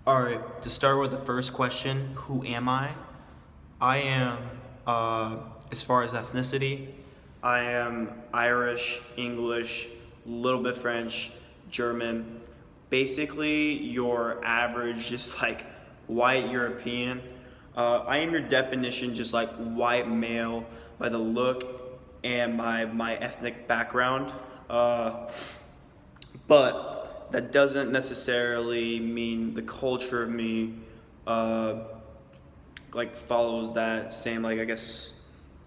All right, to start with the first question, who am I? I am, as far as ethnicity, I am Irish, English, a little bit French, German. Basically, your average, just like white European. I am your definition, just like white male, by the look and my ethnic background. But that doesn't necessarily mean the culture of me uh, like follows that same, like, I guess,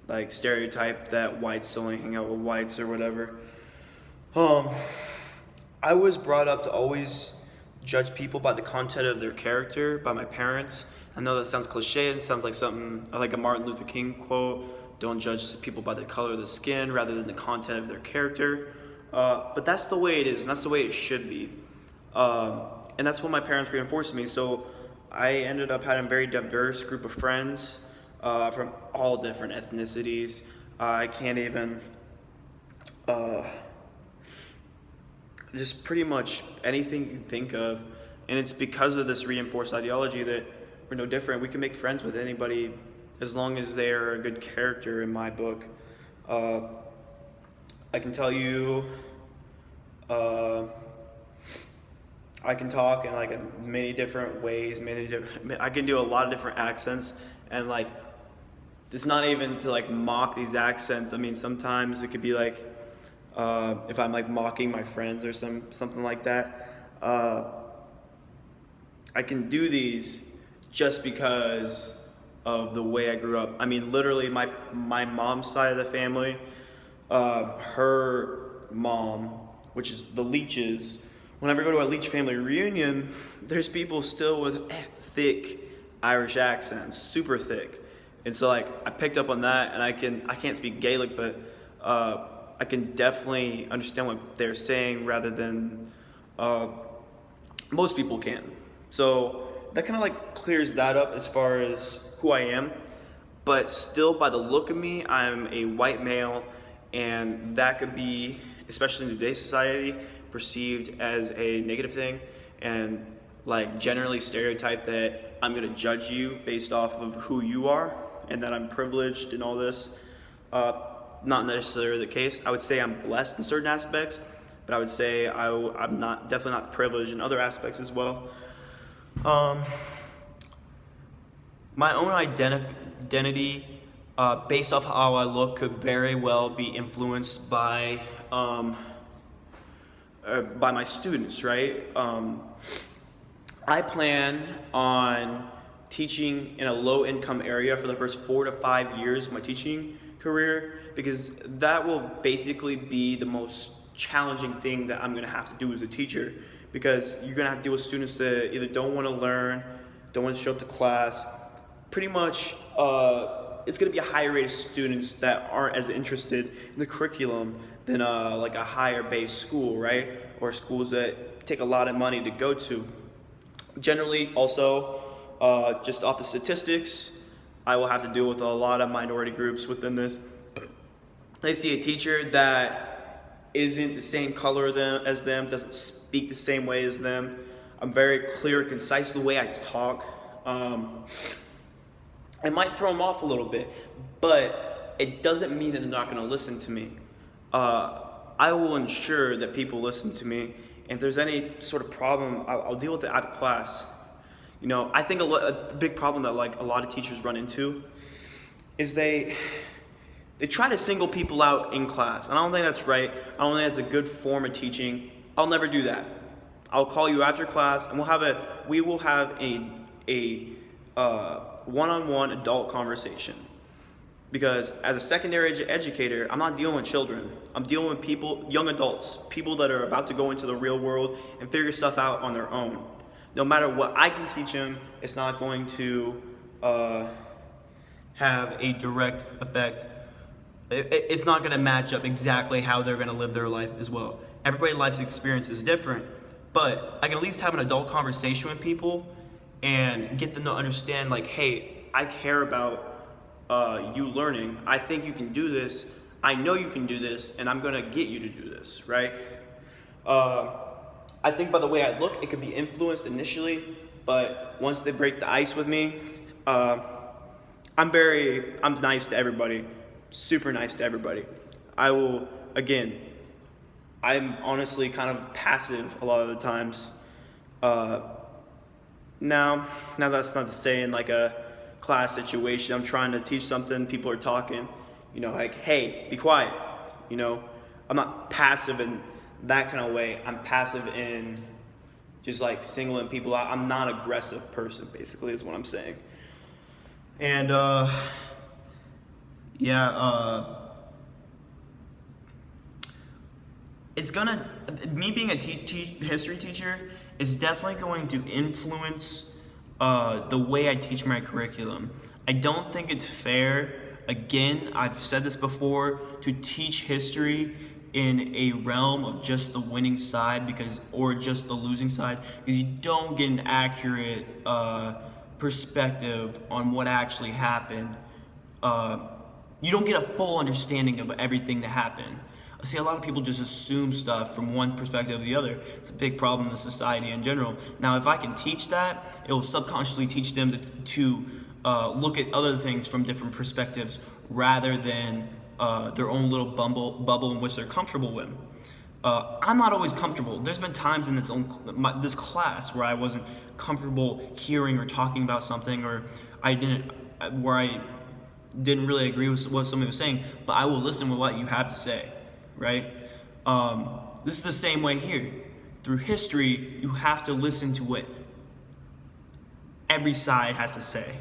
like stereotype that whites only hang out with whites or whatever. Um, I was brought up to always judge people by the content of their character, by my parents. I know that sounds cliche and sounds like something like a Martin Luther King quote. Don't judge people by the color of the skin rather than the content of their character. But that's the way it is, and that's the way it should be. Um, and that's what my parents reinforced to me. So I ended up having a very diverse group of friends from all different ethnicities. I can't even, uh, just pretty much anything you can think of. And it's because of this reinforced ideology that we're no different. We can make friends with anybody as long as they're a good character in my book. Uh, I can tell you, uh, I can talk in like many different ways, I can do a lot of different accents, and like, it's not even to like mock these accents. I mean, sometimes it could be like, if I'm like mocking my friends or something like that, I can do these just because of the way I grew up. I mean, literally, my mom's side of the family, her mom, which is the Leaches. Whenever I go to a Leach family reunion, there's people still with thick Irish accents, super thick. And so like I picked up on that, and I can't speak Gaelic, but I can definitely understand what they're saying rather than most people can. So that kind of like clears that up as far as who I am. But still, by the look of me, I'm a white male, and that could be, especially in today's society, perceived as a negative thing, and like generally stereotype that I'm gonna judge you based off of who you are and that I'm privileged and all this. Not necessarily the case. I would say I'm blessed in certain aspects, but I would say I'm definitely not privileged in other aspects as well. Um, my own identity, based off how I look, could very well be influenced by my students, right? I plan on teaching in a low-income area for the first 4 to 5 years of my teaching career, because that will basically be the most challenging thing that I'm going to have to do as a teacher, because you're going to have to deal with students that either don't want to learn, don't want to show up to class. Pretty much, it's going to be a higher rate of students that aren't as interested in the curriculum than like a higher base school, right? Or schools that take a lot of money to go to. Generally, also, just off the statistics, I will have to deal with a lot of minority groups within this. They see a teacher that isn't the same color as them, doesn't speak the same way as them. I'm very clear and concise the way I talk. It might throw them off a little bit, but it doesn't mean that they're not going to listen to me. I will ensure that people listen to me. And if there's any sort of problem, I'll deal with it out of class. You know, I think a big problem that like a lot of teachers run into is they try to single people out in class. And I don't think that's right. I don't think that's a good form of teaching. I'll never do that. I'll call you after class, and we will have a one-on-one adult conversation. Because as a secondary educator, I'm not dealing with children. I'm dealing with people, young adults, people that are about to go into the real world and figure stuff out on their own. No matter what I can teach them, it's not going to have a direct effect. It's not going to match up exactly how they're going to live their life as well. Everybody's life experience is different, but I can at least have an adult conversation with people and get them to understand, like, hey, I care about you learning. I think you can do this. I know you can do this, and I'm gonna get you to do this, right? I think by the way I look, it could be influenced initially, But once they break the ice with me, I'm nice to everybody, super nice to everybody. I will, again, I'm honestly kind of passive a lot of the times. Now that's not to say in like a class situation, I'm trying to teach something, people are talking, like, hey, be quiet. I'm not passive in that kind of way. I'm passive in just like singling people out. I'm not an aggressive person, basically, is what I'm saying. And me being a history teacher is definitely going to influence the way I teach my curriculum. I don't think it's fair, again, I've said this before, to teach history in a realm of just the winning side or just the losing side, because you don't get an accurate perspective on what actually happened. You don't get a full understanding of everything that happened. I see a lot of people just assume stuff from one perspective to the other. It's a big problem in the society in general. Now, if I can teach that, it will subconsciously teach them to look at other things from different perspectives rather than their own little bubble in which they're comfortable with. I'm not always comfortable. There's been times in this class where I wasn't comfortable hearing or talking about something, or I didn't really agree with what somebody was saying, but I will listen with what you have to say, right? This is the same way here. Through history, you have to listen to what every side has to say.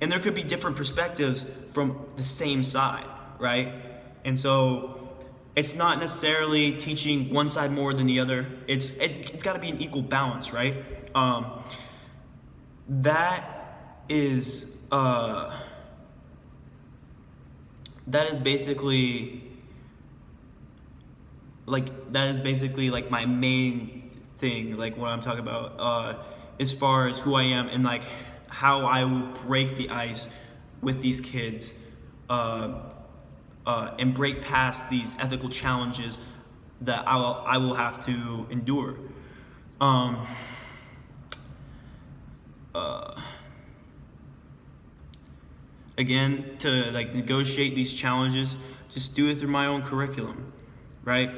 And there could be different perspectives from the same side, right? And so it's not necessarily teaching one side more than the other. It's got to be an equal balance, right? That is basically like my main thing, like what I'm talking about, as far as who I am and like how I will break the ice with these kids, and break past these ethical challenges that I will have to endure. Again, to like negotiate these challenges, just do it through my own curriculum, right?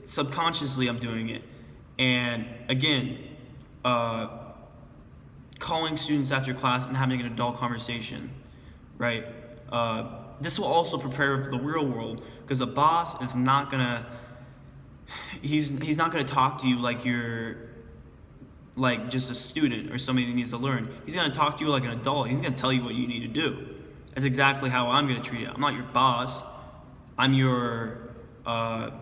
Subconsciously, I'm doing it, and again, calling students after class and having an adult conversation, right? This will also prepare for the real world, because a boss is not gonna, he's not gonna talk to you like you're like just a student or somebody who needs to learn. He's gonna talk to you like an adult. He's gonna tell you what you need to do. That's exactly how I'm gonna treat it. I'm not your boss. I'm your, I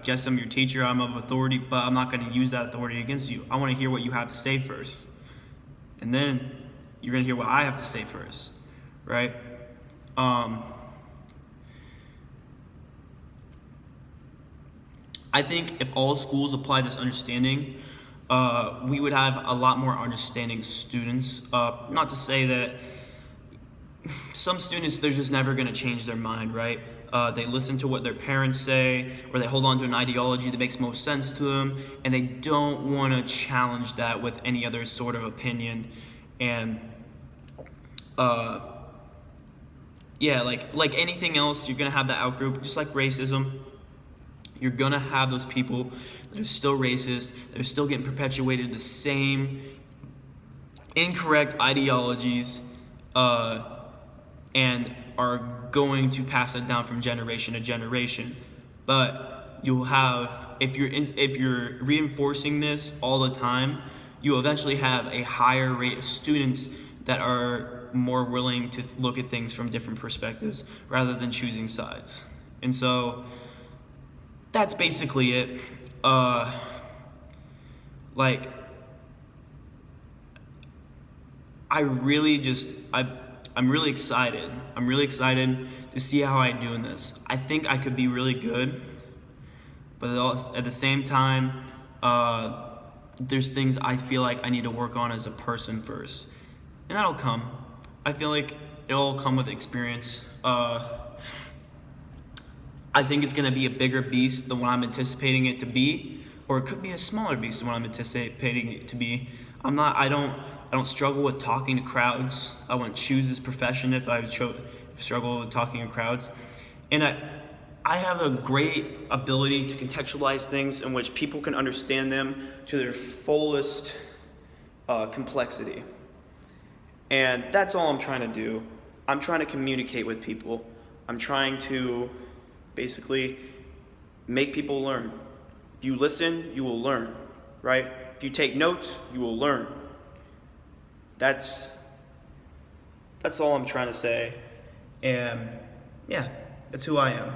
guess I'm your teacher. I'm of authority, but I'm not gonna use that authority against you. I wanna hear what you have to say first. And then you're gonna hear what I have to say first, right? I think if all schools apply this understanding, we would have a lot more understanding students. Not to say that some students, they're just never going to change their mind, right? They listen to what their parents say, or they hold on to an ideology that makes most sense to them, and they don't want to challenge that with any other sort of opinion. And like anything else, you're going to have that outgroup, just like racism. You're going to have those people that are still racist, that are still getting perpetuated the same incorrect ideologies, and are going to pass it down from generation to generation. But you'll have, if you're reinforcing this all the time, you'll eventually have a higher rate of students that are more willing to look at things from different perspectives rather than choosing sides. And so that's basically it. I'm really excited. I'm really excited to see how I do in this. I think I could be really good, but at the same time, there's things I feel like I need to work on as a person first, and that'll come. I feel like it'll all come with experience. I think it's going to be a bigger beast than what I'm anticipating it to be, or it could be a smaller beast than what I'm anticipating it to be. I don't struggle with talking to crowds. I wouldn't choose this profession if I struggle with talking to crowds. And I have a great ability to contextualize things in which people can understand them to their fullest complexity. And that's all I'm trying to do. I'm trying to communicate with people. I'm trying to basically make people learn. If you listen, you will learn, right? If you take notes, you will learn. That's all I'm trying to say. And yeah, that's who I am.